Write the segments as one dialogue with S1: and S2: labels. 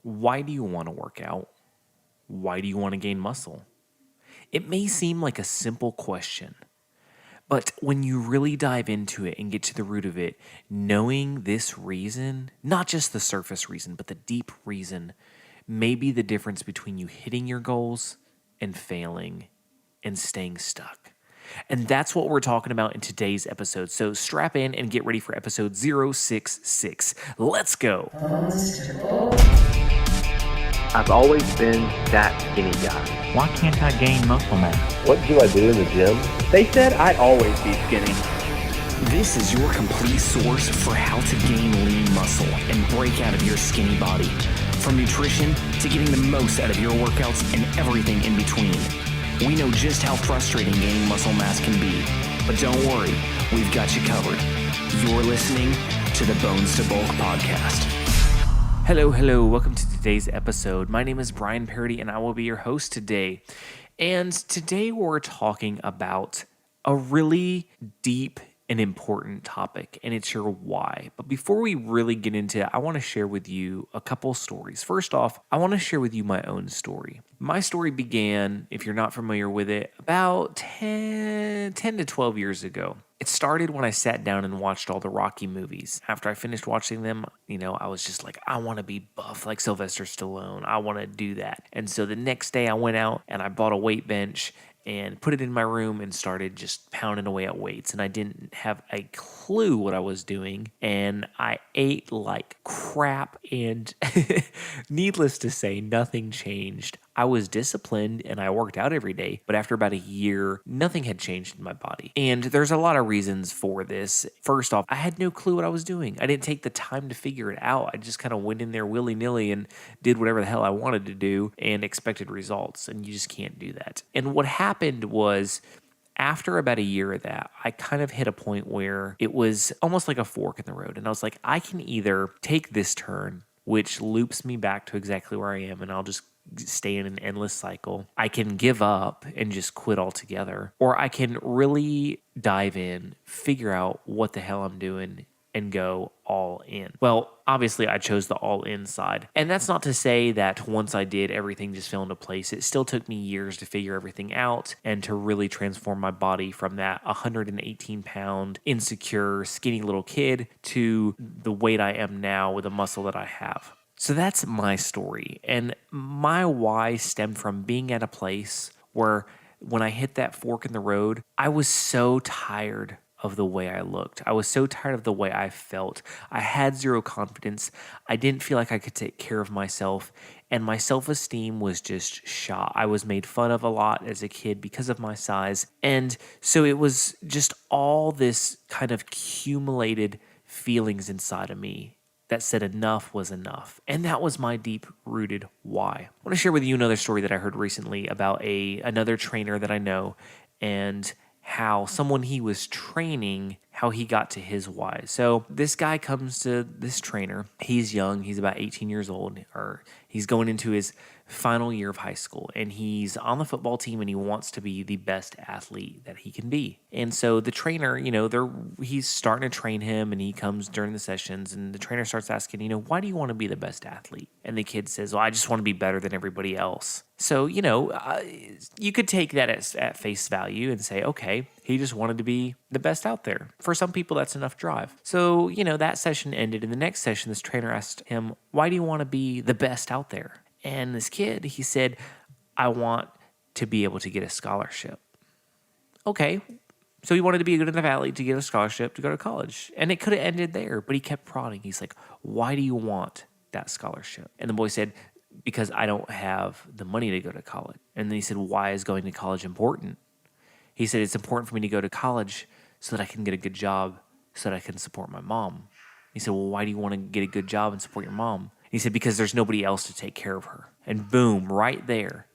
S1: Why do you want to work out? Why do you want to gain muscle? It may seem like a simple question, but when you really dive into it and get to the root of it, knowing this reason, not just the surface reason, but the deep reason, may be the difference between you hitting your goals and failing and staying stuck. And that's what we're talking about in today's episode. So strap in and get ready for episode 066. Let's go.
S2: I've always been that skinny guy.
S3: Why can't I gain muscle mass?
S4: What do I do in the gym?
S2: They said I'd always be skinny.
S1: This is your complete source for how to gain lean muscle and break out of your skinny body. From nutrition to getting the most out of your workouts and everything in between. We know just how frustrating gaining muscle mass can be, but don't worry, we've got you covered. You're listening to the Bones to Bulk podcast. Hello, welcome to today's episode. My name is Brian Parody and I will be your host today. And today we're talking about a really deep and important topic, and it's your why. But before we really get into it, I want to share with you a couple stories. First off, I want to share with you my own story. My story began, if you're not familiar with it, about 10 to 12 years ago. It started when I sat down and watched all the Rocky movies. After I finished watching them, I was just like, I want to be buff like Sylvester Stallone. I want to do that. And so the next day I went out and I bought a weight bench and put it in my room and started just pounding away at weights. And I didn't have a clue what I was doing. And I ate like crap. And needless to say, nothing changed. I was disciplined and I worked out every day. But after about a year, nothing had changed in my body. And there's a lot of reasons for this. First off, I had no clue what I was doing. I didn't take the time to figure it out. I just kind of went in there willy-nilly and did whatever the hell I wanted to do and expected results. And you just can't do that. And what happened was, after about a year of that, I kind of hit a point where it was almost like a fork in the road. And I was like, I can either take this turn, which loops me back to exactly where I am, and I'll just stay in an endless cycle. I can give up and just quit altogether, or I can really dive in, figure out what the hell I'm doing, and go all in. Well, obviously I chose the all in side. And that's not to say that once I did, everything just fell into place. It still took me years to figure everything out and to really transform my body from that 118 pound, insecure, skinny little kid to the weight I am now with the muscle that I have. So that's my story. And my why stemmed from being at a place where when I hit that fork in the road, I was so tired of the way I looked. I was so tired of the way I felt. I had zero confidence. I didn't feel like I could take care of myself. And my self-esteem was just shot. I was made fun of a lot as a kid because of my size. And so it was just all this kind of accumulated feelings inside of me that said enough was enough. And that was my deep-rooted why. I want to share with you another story that I heard recently about another trainer that I know, and how someone he was training, how he got to his why. So this guy comes to this trainer. He's young. He's about 18 years old, or he's going into his final year of high school, and he's on the football team and he wants to be the best athlete that he can be. And so the trainer, he's starting to train him, and he comes during the sessions, and the trainer starts asking, why do you want to be the best athlete? And the kid says, well, I just want to be better than everybody else. So, you could take that at face value and say, okay, he just wanted to be the best out there. For some people, that's enough drive. So, that session ended. In the next session, this trainer asked him, why do you want to be the best out there? And this kid, he said, I want to be able to get a scholarship. Okay, so he wanted to be a good enough athlete to get a scholarship to go to college. And it could have ended there, but he kept prodding. He's like, why do you want that scholarship? And the boy said, because I don't have the money to go to college. And then he said, why is going to college important? He said, it's important for me to go to college so that I can get a good job, so that I can support my mom. He said, well, why do you want to get a good job and support your mom? He said, because there's nobody else to take care of her. And boom, right there,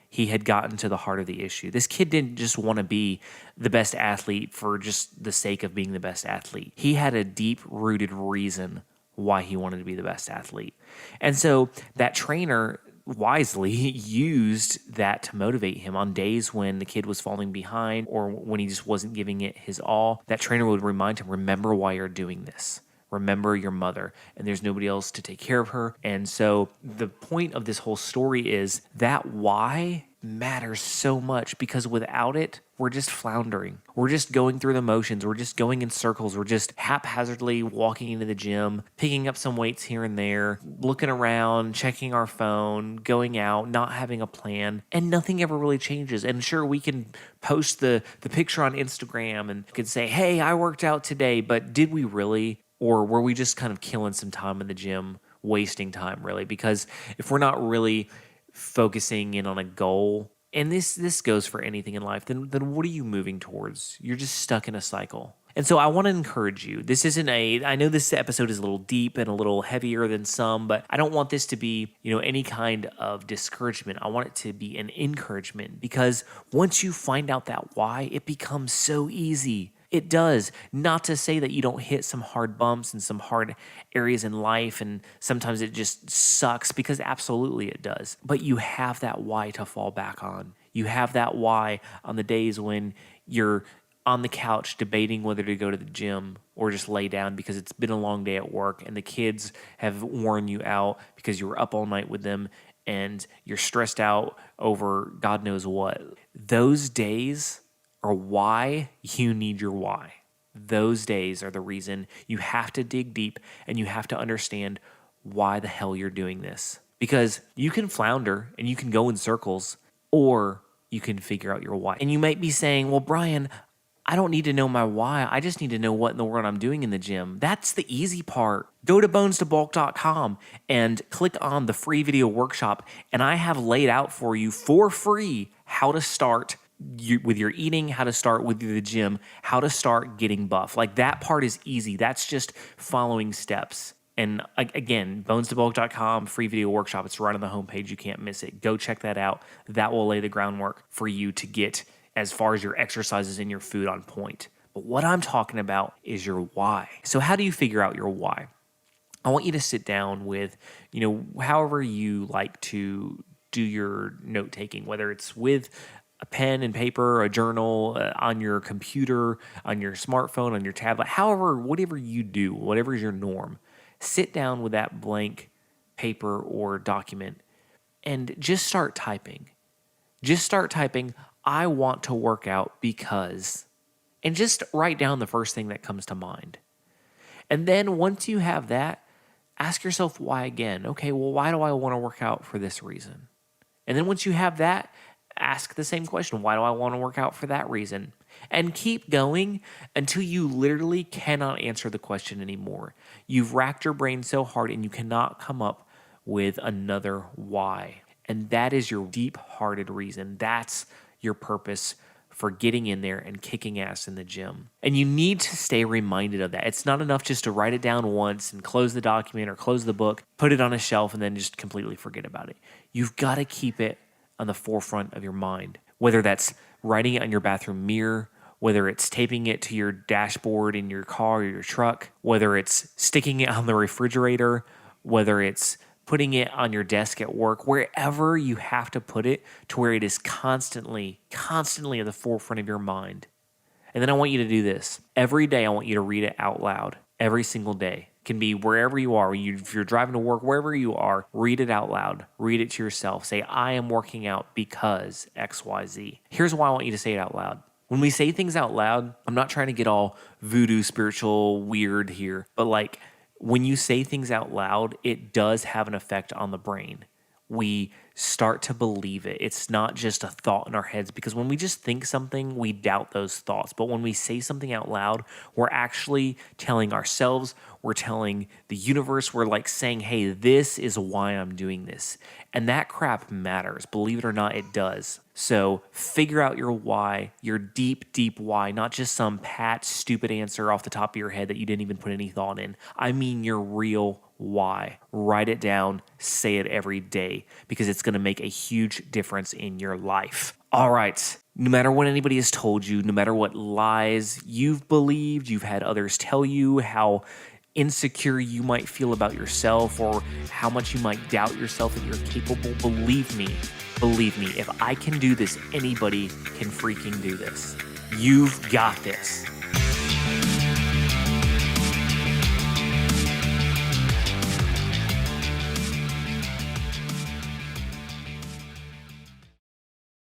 S1: he had gotten to the heart of the issue. This kid didn't just want to be the best athlete for just the sake of being the best athlete. He had a deep-rooted reason why he wanted to be the best athlete. And so that trainer wisely used that to motivate him on days when the kid was falling behind or when he just wasn't giving it his all. That trainer would remind him, remember why you're doing this. remember your mother, and there's nobody else to take care of her. And so the point of this whole story is that why matters so much, because without it, we're just floundering. We're just going through the motions. We're just going in circles. We're just haphazardly walking into the gym, picking up some weights here and there, looking around, checking our phone, going out, not having a plan, and nothing ever really changes. And sure, we can post the picture on Instagram and could say, hey, I worked out today, but did we really? Or were we just kind of killing some time in the gym, wasting time really? Because if we're not really focusing in on a goal, and this goes for anything in life, then what are you moving towards? You're just stuck in a cycle. And so I want to encourage you. This isn't I know this episode is a little deep and a little heavier than some, but I don't want this to be, any kind of discouragement. I want it to be an encouragement, because once you find out that why, it becomes so easy. It does. Not to say that you don't hit some hard bumps and some hard areas in life, and sometimes it just sucks, because absolutely it does. But you have that why to fall back on. You have that why on the days when you're on the couch debating whether to go to the gym or just lay down because it's been a long day at work and the kids have worn you out because you were up all night with them and you're stressed out over God knows what. Those days are why you need your why. Those days are the reason you have to dig deep and you have to understand why the hell you're doing this. Because you can flounder and you can go in circles, or you can figure out your why. And you might be saying, well, Brian, I don't need to know my why. I just need to know what in the world I'm doing in the gym. That's the easy part. Go to bonestobulk.com and click on the free video workshop, and I have laid out for you for free how to start with your eating, how to start with the gym, how to start getting buff. Like, that part is easy. That's just following steps. And again, bonestobulk.com, free video workshop. It's right on the homepage. You can't miss it. Go check that out. That will lay the groundwork for you to get as far as your exercises and your food on point. But what I'm talking about is your why. So how do you figure out your why? I want you to sit down with, however you like to do your note taking, whether it's with a pen and paper, a journal, on your computer, on your smartphone, on your tablet, whatever you do, whatever is your norm. Sit down with that blank paper or document and just start typing. Just start typing, I want to work out because, and just write down the first thing that comes to mind. And then once you have that, ask yourself why again. Okay, well, why do I want to work out for this reason? And then once you have that, ask the same question. Why do I want to work out for that reason? And keep going until you literally cannot answer the question anymore. You've racked your brain so hard and you cannot come up with another why. And that is your deep-hearted reason. That's your purpose for getting in there and kicking ass in the gym. And you need to stay reminded of that. It's not enough just to write it down once and close the document or close the book, put it on a shelf, and then just completely forget about it. You've got to keep it on the forefront of your mind, whether that's writing it on your bathroom mirror, whether it's taping it to your dashboard in your car or your truck, whether it's sticking it on the refrigerator, whether it's putting it on your desk at work, wherever you have to put it to where it is constantly at the forefront of your mind. And then I want you to do this. Every day I want you to read it out loud. Every single day. It can be wherever you are. If you're driving to work, wherever you are, read it out loud. Read it to yourself. Say, I am working out because XYZ. Here's why I want you to say it out loud. When we say things out loud, I'm not trying to get all voodoo, spiritual, weird here, but when you say things out loud, it does have an effect on the brain. We start to believe it. It's not just a thought in our heads, because when we just think something, we doubt those thoughts. But when we say something out loud, we're actually telling ourselves, we're telling the universe, we're saying, hey, this is why I'm doing this. And that crap matters. Believe it or not, it does. So figure out your why, your deep, deep why, not just some pat, stupid answer off the top of your head that you didn't even put any thought in. I mean your real why. Write it down, say it every day, because it's going to make a huge difference in your life. All right. No matter what anybody has told you, no matter what lies you've believed, you've had others tell you, how insecure you might feel about yourself or how much you might doubt yourself that you're capable, believe me, if I can do this, anybody can freaking do this. You've got this.